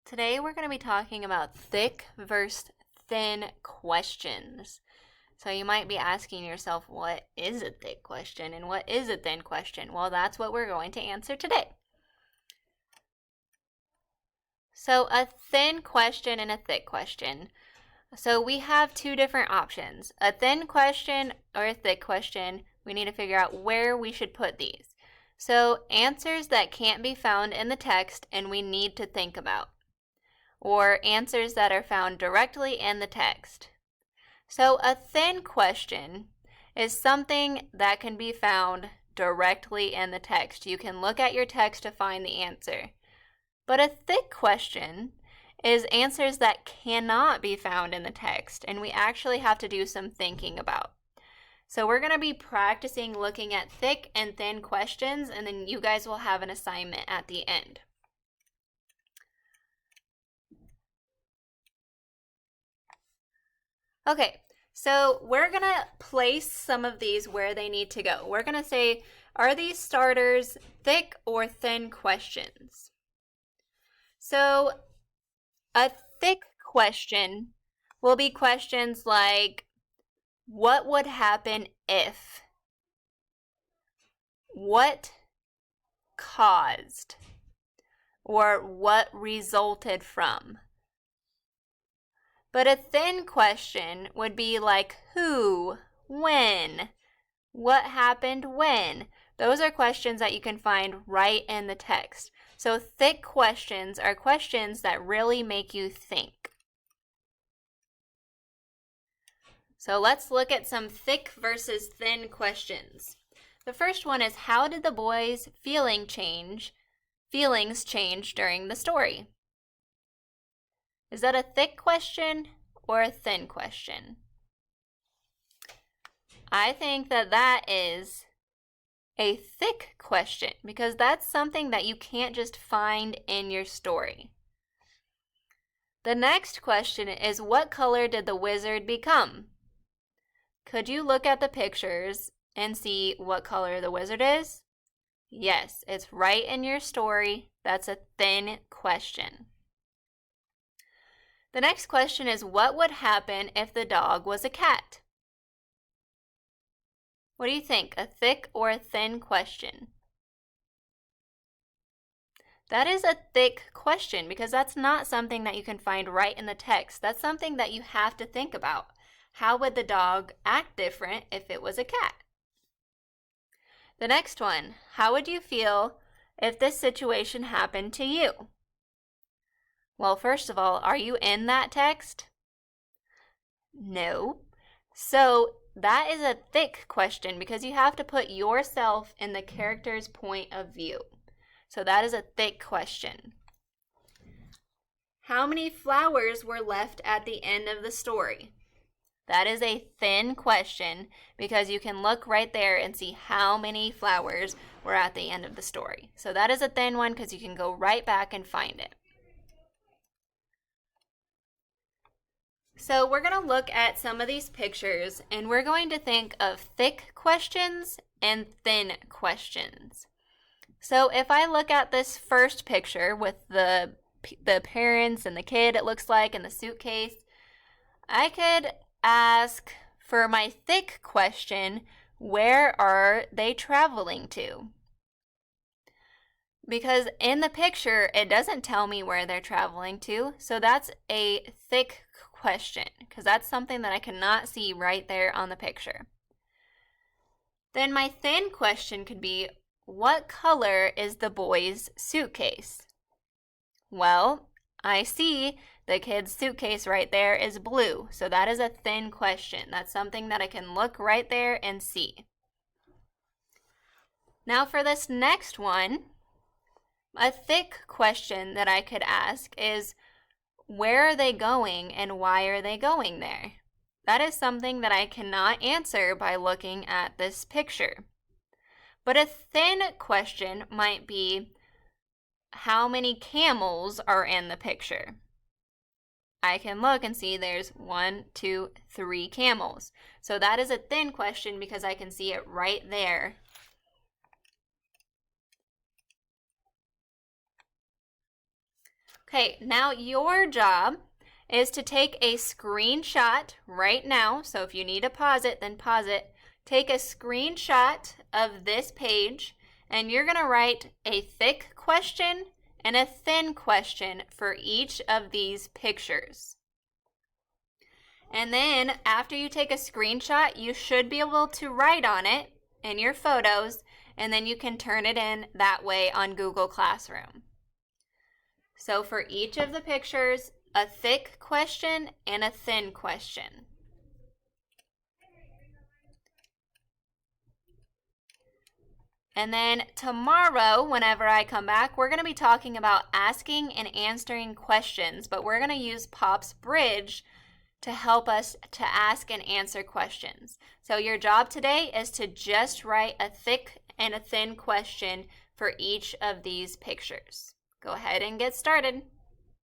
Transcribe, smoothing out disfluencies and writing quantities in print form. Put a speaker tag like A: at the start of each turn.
A: Today we're going to be talking about thick versus thin questions. So you might be asking yourself, what is a thick question and what is a thin question? Well, that's what we're going to answer today. So a thin question and a thick question. So we have two different options. A thin question or a thick question, we need to figure out where we should put these. So answers that can't be found in the text and we need to think about, or answers that are found directly in the text. So a thin question is something that can be found directly in the text. You can look at your text to find the answer. But a thick question is answers that cannot be found in the text, and we actually have to do some thinking about. So we're going to be practicing looking at thick and thin questions, and then you guys will have an assignment at the end. Okay, so we're going to place some of these where they need to go. We're going to say, are these starters thick or thin questions? So a thick question will be questions like, what would happen if? What caused? Or what resulted from? But a thin question would be like who, when, what happened when. Those are questions that you can find right in the text. So thick questions are questions that really make you think. So let's look at some thick versus thin questions. The first one is, how did the boys' feelings change during the story? Is that a thick question or a thin question? I think that is a thick question because that's something that you can't just find in your story. The next question is, what color did the wizard become? Could you look at the pictures and see what color the wizard is? Yes, it's right in your story. That's a thin question. The next question is, what would happen if the dog was a cat? What do you think, a thick or a thin question? That is a thick question because that's not something that you can find right in the text. That's something that you have to think about. How would the dog act different if it was a cat? The next one, how would you feel if this situation happened to you? Well, first of all, are you in that text? No. So that is a thick question because you have to put yourself in the character's point of view. So that is a thick question. How many flowers were left at the end of the story? That is a thin question because you can look right there and see how many flowers were at the end of the story. So that is a thin one because you can go right back and find it. So we're going to look at some of these pictures and we're going to think of thick questions and thin questions. So if I look at this first picture with the parents and the kid, it looks like, and the suitcase, I could ask for my thick question, where are they traveling to? Because in the picture, it doesn't tell me where they're traveling to, so that's a thick question, because that's something that I cannot see right there on the picture. Then my thin question could be, what color is the boy's suitcase? Well, I see the kid's suitcase right there is blue, so that is a thin question. That's something that I can look right there and see. Now for this next one, a thick question that I could ask is, where are they going and why are they going there? That is something that I cannot answer by looking at this picture. But a thin question might be, how many camels are in the picture? I can look and see there's 1, 2, 3 camels. So that is a thin question because I can see it right there. Okay, now your job is to take a screenshot right now. So if you need to pause it, then pause it. Take a screenshot of this page, and you're going to write a thick question and a thin question for each of these pictures. And then after you take a screenshot, you should be able to write on it in your photos, and then you can turn it in that way on Google Classroom. So for each of the pictures, a thick question and a thin question. And then tomorrow, whenever I come back, we're going to be talking about asking and answering questions, but we're going to use Pops Bridge to help us to ask and answer questions. So your job today is to just write a thick and a thin question for each of these pictures. Go ahead and get started.